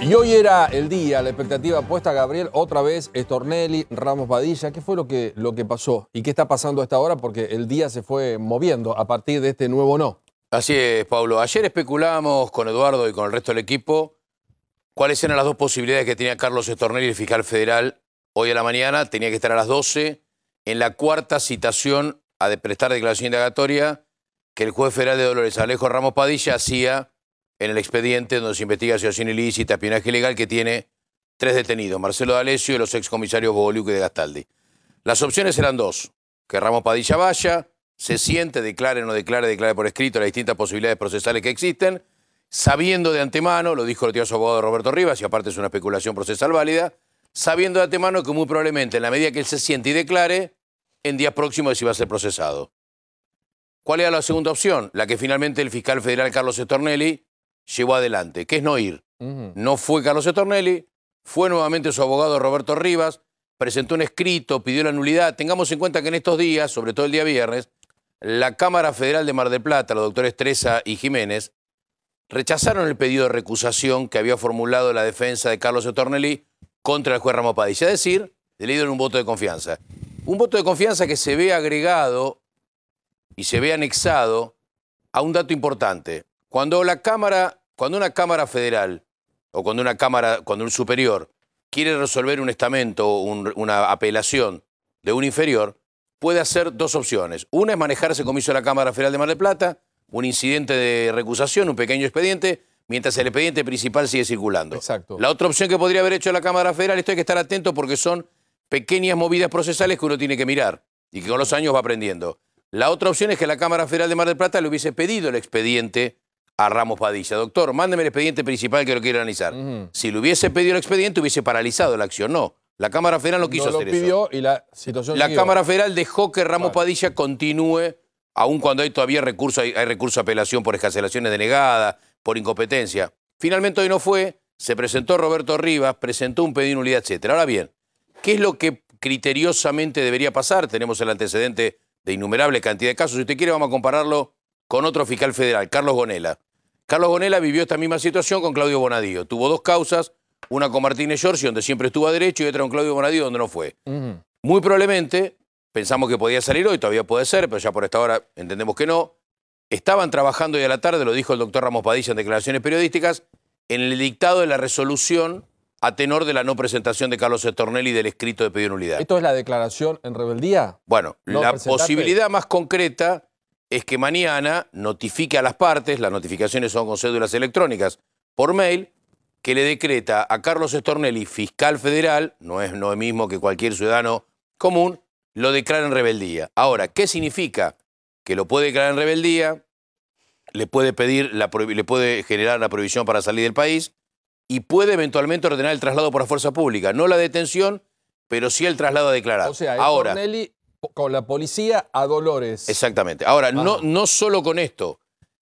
Y hoy era el día, la expectativa puesta, Gabriel, otra vez Stornelli, Ramos Padilla. ¿Qué fue lo que pasó? ¿Y qué está pasando a esta hora? Porque el día se fue moviendo a partir de este nuevo no. Así es, Pablo. Ayer especulábamos con Eduardo y con el resto del equipo cuáles eran las dos posibilidades que tenía Carlos Stornelli, el fiscal federal. Hoy a la mañana tenía que estar a las 12 en la cuarta citación a prestar declaración indagatoria que el juez federal de Dolores, Alejo Ramos Padilla, hacía en el expediente donde se investiga asociación ilícita, espionaje ilegal, que tiene 3 detenidos, Marcelo D'Alessio y los excomisarios Bogoliuc y de Gastaldi. Las opciones eran dos: que Ramos Padilla vaya, se siente, declare o no declare, declare por escrito las distintas posibilidades procesales que existen, sabiendo de antemano, lo dijo el tío su abogado Roberto Rivas, y aparte es una especulación procesal válida, sabiendo de antemano que muy probablemente en la medida que él se siente y declare, en días próximos se iba a ser procesado. ¿Cuál era la segunda opción? La que finalmente el fiscal federal Carlos Stornelli llevó adelante, que es no ir. No fue Carlos Stornelli, fue nuevamente su abogado Roberto Rivas, presentó un escrito, pidió la nulidad. Tengamos en cuenta que en estos días, sobre todo el día viernes, la Cámara Federal de Mar del Plata, los doctores Teresa y Jiménez, rechazaron el pedido de recusación que había formulado la defensa de Carlos Stornelli contra el juez Ramos Padilla, es decir, le dieron un voto de confianza. Un voto de confianza que se ve agregado y se ve anexado a un dato importante. Cuando una Cámara Federal o cuando un superior quiere resolver un estamento o una apelación de un inferior, puede hacer dos opciones. Una es manejarse como hizo la Cámara Federal de Mar del Plata, un incidente de recusación, un pequeño expediente, mientras el expediente principal sigue circulando. Exacto. La otra opción que podría haber hecho la Cámara Federal, esto hay que estar atento porque son pequeñas movidas procesales que uno tiene que mirar y que con los años va aprendiendo. La otra opción es que la Cámara Federal de Mar del Plata le hubiese pedido el expediente a Ramos Padilla. Doctor, mándeme el expediente principal que lo quiero analizar. Si le hubiese pedido el expediente, hubiese paralizado la acción. No, la Cámara Federal no quiso hacer eso. No lo pidió y la situación La siguió. Cámara Federal dejó que Ramos Padilla continúe, aun cuando hay todavía recurso, hay recurso a apelación por excarcelaciones denegadas, por incompetencia. Finalmente hoy no fue, se presentó Roberto Rivas, presentó un pedido de nulidad, etc. Ahora bien, ¿qué es lo que criteriosamente debería pasar? Tenemos el antecedente de innumerable cantidad de casos. Si usted quiere, vamos a compararlo con otro fiscal federal, Carlos Gonella. Carlos Gonella vivió esta misma situación con Claudio Bonadío. Tuvo dos causas, una con Martínez Giorgi, donde siempre estuvo a derecho, y otra con Claudio Bonadío, donde no fue. Muy probablemente, pensamos que podía salir hoy, todavía puede ser, pero ya por esta hora entendemos que no. Estaban trabajando hoy a la tarde, lo dijo el doctor Ramos Padilla en declaraciones periodísticas, en el dictado de la resolución a tenor de la no presentación de Carlos Stornelli del escrito de pedido de nulidad. ¿Esto es la declaración en rebeldía? Bueno, ¿No la presentarte? posibilidad más concreta es que mañana notifique a las partes, las notificaciones son con cédulas electrónicas, por mail, que le decreta a Carlos Stornelli, fiscal federal, no es mismo que cualquier ciudadano común, lo declara en rebeldía. Ahora, ¿qué significa? Que lo puede declarar en rebeldía, le puede generar la prohibición para salir del país y puede eventualmente ordenar el traslado por la fuerza pública. No la detención, pero sí el traslado a declarar. O sea, ahora, Stornelli con la policía a Dolores. Exactamente. Ahora, no solo con esto.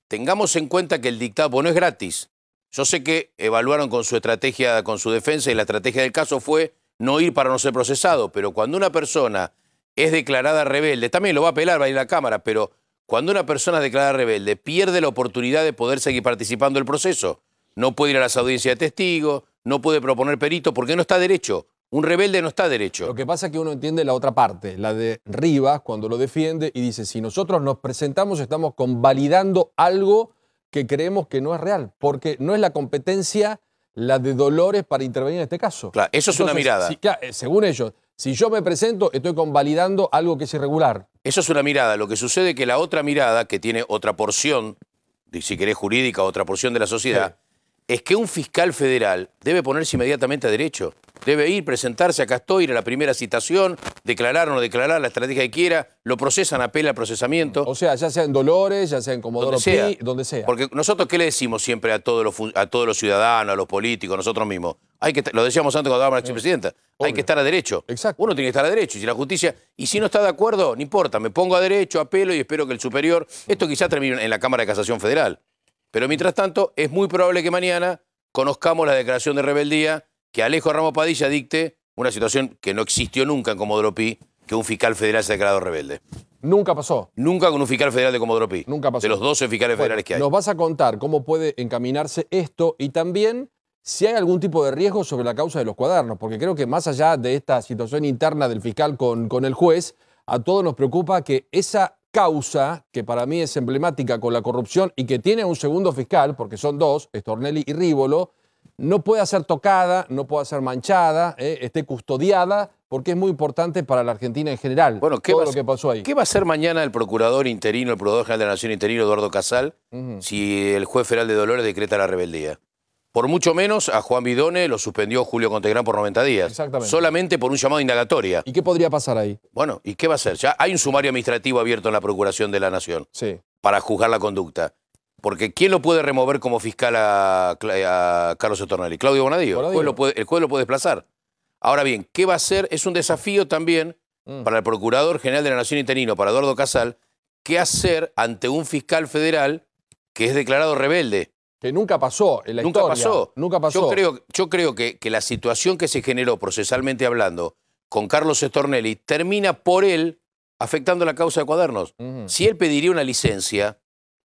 Tengamos en cuenta que el dictado no es gratis. Yo sé que evaluaron con su estrategia, con su defensa, y la estrategia del caso fue no ir para no ser procesado. Pero cuando una persona es declarada rebelde, también lo va a apelar, va a ir a la Cámara, pero cuando una persona es declarada rebelde, pierde la oportunidad de poder seguir participando del proceso. No puede ir a las audiencias de testigos, no puede proponer perito, porque no está derecho. Un rebelde no está derecho. Lo que pasa es que uno entiende la otra parte, la de Rivas, cuando lo defiende y dice, si nosotros nos presentamos, estamos convalidando algo que creemos que no es real, porque no es la competencia la de Dolores para intervenir en este caso. Claro, eso es una mirada. Según ellos, si yo me presento, estoy convalidando algo que es irregular. Eso es una mirada. Lo que sucede es que la otra mirada, que tiene otra porción, si querés jurídica, otra porción de la sociedad, es que un fiscal federal debe ponerse inmediatamente a derecho. Debe ir, presentarse, acá estoy, ir a la primera citación, declarar o no declarar, la estrategia que quiera, lo procesan, apela al procesamiento. O sea, ya sea en Dolores, ya sea en Comodoro Pi, donde sea. Porque nosotros, ¿qué le decimos siempre a todos los ciudadanos, a los políticos, nosotros mismos? Lo decíamos antes cuando hablábamos de la expresidenta, hay que estar a derecho. Exacto. Uno tiene que estar a derecho, y si la justicia, y si no está de acuerdo, no importa, me pongo a derecho, apelo y espero que el superior, esto quizá termine en la Cámara de Casación Federal. Pero mientras tanto, es muy probable que mañana conozcamos la declaración de rebeldía que Alejo Ramos Padilla dicte una situación que no existió nunca en Comodoro Pi, que un fiscal federal se ha declarado rebelde. Nunca pasó. Nunca con un fiscal federal de Comodoro Pi. Nunca pasó. De los 12 fiscales federales que hay. Nos vas a contar cómo puede encaminarse esto y también si hay algún tipo de riesgo sobre la causa de los cuadernos, porque creo que más allá de esta situación interna del fiscal con el juez, a todos nos preocupa que esa causa, que para mí es emblemática con la corrupción y que tiene un segundo fiscal, porque son dos, Stornelli y Rívolo, no pueda ser tocada, no pueda ser manchada, esté custodiada, porque es muy importante para la Argentina en general. Bueno, todo lo que pasó ahí. ¿Qué va a hacer mañana el procurador interino, el procurador general de la Nación interino, Eduardo Casal, si el juez federal de Dolores decreta la rebeldía? Por mucho menos a Juan Bidone lo suspendió Julio Contegrán por 90 días. Exactamente. Solamente por un llamado de indagatoria. ¿Y qué podría pasar ahí? Bueno, ¿y qué va a hacer? Ya hay un sumario administrativo abierto en la Procuración de la Nación para juzgar la conducta. Porque ¿quién lo puede remover como fiscal a Carlos Stornelli? Claudio Bonadío. El juez lo puede desplazar. Ahora bien, ¿qué va a hacer? Es un desafío también para el Procurador General de la Nación interino, para Eduardo Casal, qué hacer ante un fiscal federal que es declarado rebelde. Que nunca pasó en la historia. Nunca pasó. Yo creo que la situación que se generó procesalmente hablando con Carlos Stornelli termina por él afectando la causa de Cuadernos. Si él pediría una licencia,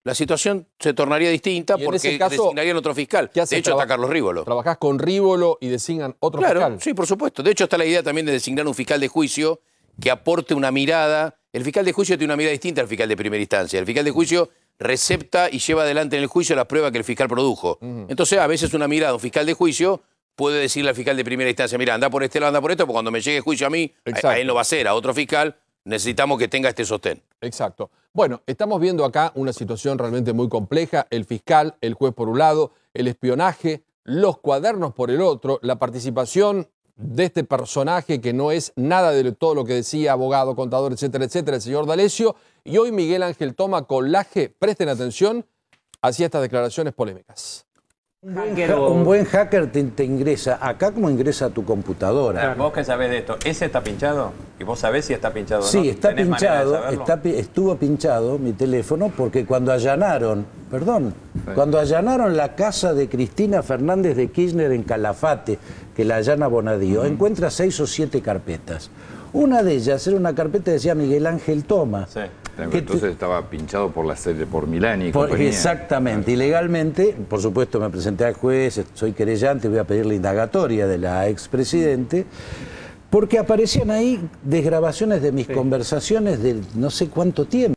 la situación se tornaría distinta porque designarían otro fiscal. De hecho, está Carlos Rívolo. ¿Trabajás con Rívolo y designan otro fiscal? Claro, sí, por supuesto. De hecho, está la idea también de designar un fiscal de juicio que aporte una mirada. El fiscal de juicio tiene una mirada distinta al fiscal de primera instancia. El fiscal de juicio recepta y lleva adelante en el juicio las pruebas que el fiscal produjo. Entonces, a veces una mirada, un fiscal de juicio puede decirle al fiscal de primera instancia, mira, anda por este lado, anda por esto, porque cuando me llegue el juicio a mí, a él no va a ser, a otro fiscal, necesitamos que tenga este sostén. Exacto. Bueno, estamos viendo acá una situación realmente muy compleja. El fiscal, el juez por un lado, el espionaje, los cuadernos por el otro, la participación de este personaje que no es nada de todo lo que decía abogado, contador, etcétera, etcétera, el señor D'Alessio. Y hoy Miguel Ángel toma Colaje, presten atención, hacia estas declaraciones polémicas. Un buen hacker te ingresa acá como ingresa a tu computadora. Vos que sabés de esto, ¿ese está pinchado? ¿Y vos sabés si está pinchado o no? Sí, está pinchado, estuvo pinchado mi teléfono porque cuando allanaron la casa de Cristina Fernández de Kirchner en Calafate, que la allana Bonadío, encuentra 6 o 7 carpetas. Una de ellas era una carpeta que decía Miguel Ángel Toma. Sí. Entonces estaba pinchado por la serie, por Milani. Exactamente, ilegalmente. Por supuesto me presenté al juez, soy querellante, voy a pedir la indagatoria de la expresidente, porque aparecían ahí desgrabaciones de mis conversaciones de no sé cuánto tiempo.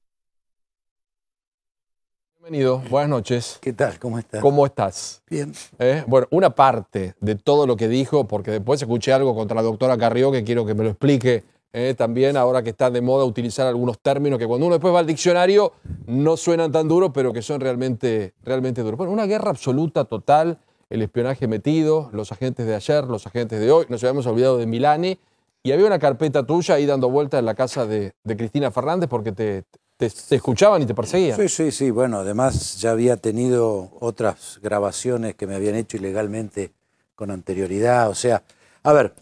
Bienvenido, buenas noches. ¿Qué tal? ¿Cómo estás? ¿Cómo estás? Bien. Bueno, una parte de todo lo que dijo, porque después escuché algo contra la doctora Carrió que quiero que me lo explique también, ahora que está de moda utilizar algunos términos que cuando uno después va al diccionario no suenan tan duros, pero que son realmente duros. Bueno, una guerra absoluta, total, el espionaje metido, los agentes de ayer, los agentes de hoy, nos habíamos olvidado de Milani, y había una carpeta tuya ahí dando vueltas en la casa de Cristina Fernández porque te escuchaban y te perseguían. Sí. Bueno, además ya había tenido otras grabaciones que me habían hecho ilegalmente con anterioridad. O sea, a ver,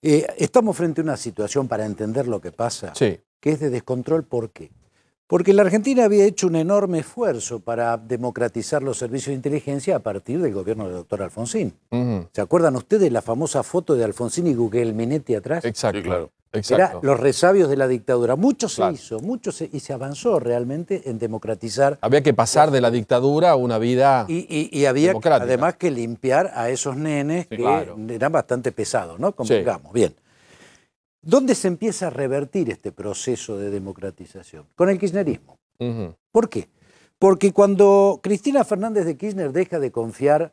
estamos frente a una situación para entender lo que pasa, que es de descontrol. ¿Por qué? Porque la Argentina había hecho un enorme esfuerzo para democratizar los servicios de inteligencia a partir del gobierno del doctor Alfonsín. ¿Se acuerdan ustedes de la famosa foto de Alfonsín y Guglielminetti atrás? Exacto, sí, claro. Exacto. Era los resabios de la dictadura. Mucho se hizo, y se avanzó realmente en democratizar. Había que pasar de la dictadura a una vida y había además que limpiar a esos nenes que eran bastante pesados, ¿no? Convengamos. Bien. ¿Dónde se empieza a revertir este proceso de democratización? Con el kirchnerismo. ¿Por qué? Porque cuando Cristina Fernández de Kirchner deja de confiar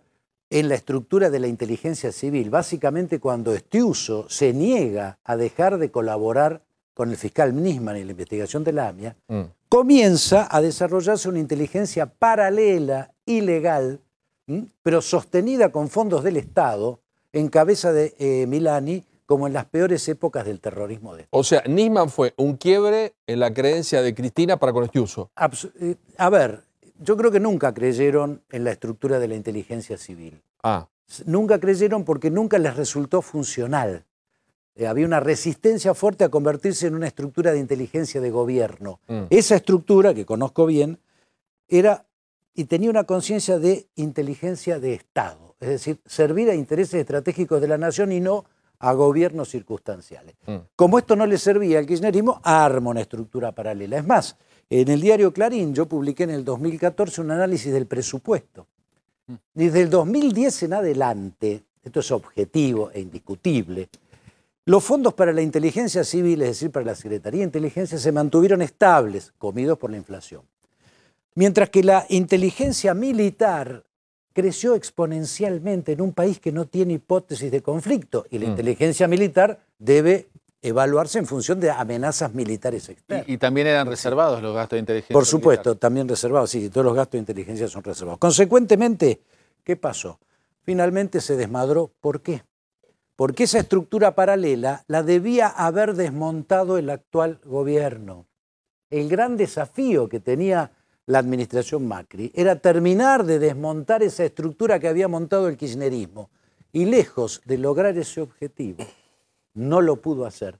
en la estructura de la inteligencia civil, básicamente cuando Estiuso se niega a dejar de colaborar con el fiscal Nisman en la investigación de la AMIA, comienza a desarrollarse una inteligencia paralela, ilegal, pero sostenida con fondos del Estado, en cabeza de Milani, como en las peores épocas del terrorismo de Estado. O sea, Nisman fue un quiebre en la creencia de Cristina para con Estiuso. A ver, yo creo que nunca creyeron en la estructura de la inteligencia civil. Nunca creyeron porque nunca les resultó funcional. Había una resistencia fuerte a convertirse en una estructura de inteligencia de gobierno. Esa estructura, que conozco bien, era y tenía una conciencia de inteligencia de Estado. Es decir, servir a intereses estratégicos de la nación y no a gobiernos circunstanciales. Como esto no le servía al kirchnerismo, arma una estructura paralela. Es más, en el diario Clarín yo publiqué en el 2014 un análisis del presupuesto. Desde el 2010 en adelante, esto es objetivo e indiscutible, los fondos para la inteligencia civil, es decir, para la Secretaría de Inteligencia, se mantuvieron estables, comidos por la inflación. Mientras que la inteligencia militar creció exponencialmente en un país que no tiene hipótesis de conflicto, y la inteligencia militar debe evaluarse en función de amenazas militares externas. Y también eran reservados los gastos de inteligencia. Por supuesto, también reservados, sí, todos los gastos de inteligencia son reservados. Consecuentemente, ¿qué pasó? Finalmente se desmadró. ¿Por qué? Porque esa estructura paralela la debía haber desmontado el actual gobierno. El gran desafío que tenía la administración Macri era terminar de desmontar esa estructura que había montado el kirchnerismo. Y lejos de lograr ese objetivo, no lo pudo hacer.